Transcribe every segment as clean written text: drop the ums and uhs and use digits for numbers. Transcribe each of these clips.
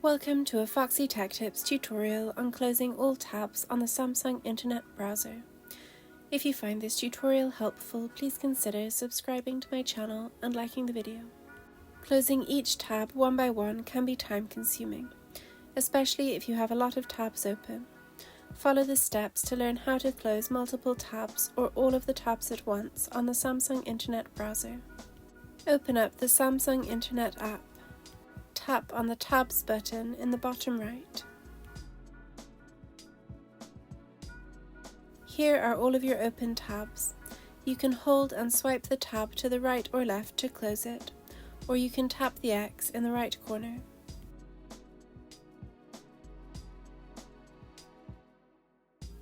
Welcome to a Foxy Tech Tips tutorial on closing all tabs on the Samsung Internet Browser. If you find this tutorial helpful, please consider subscribing to my channel and liking the video. Closing each tab one by one can be time-consuming, especially if you have a lot of tabs open. Follow the steps to learn how to close multiple tabs or all of the tabs at once on the Samsung Internet Browser. Open up the Samsung Internet app. Tap on the Tabs button in the bottom right. Here are all of your open tabs. You can hold and swipe the tab to the right or left to close it, or you can tap the X in the right corner.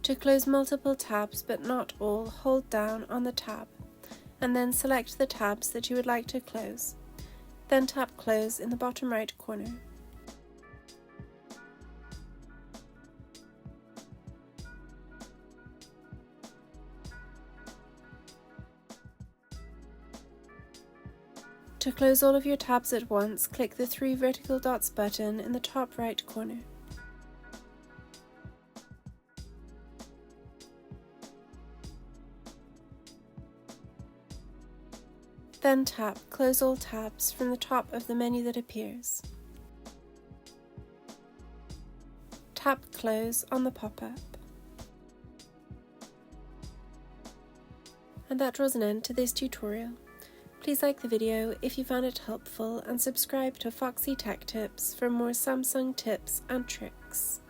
To close multiple tabs but not all, hold down on the tab, and then select the tabs that you would like to close. Then tap Close in the bottom right corner. To close all of your tabs at once, click the 3 vertical dots button in the top right corner. Then tap Close All Tabs from the top of the menu that appears. Tap Close on the pop-up. And that draws an end to this tutorial. Please like the video if you found it helpful and subscribe to Foxy Tech Tips for more Samsung tips and tricks.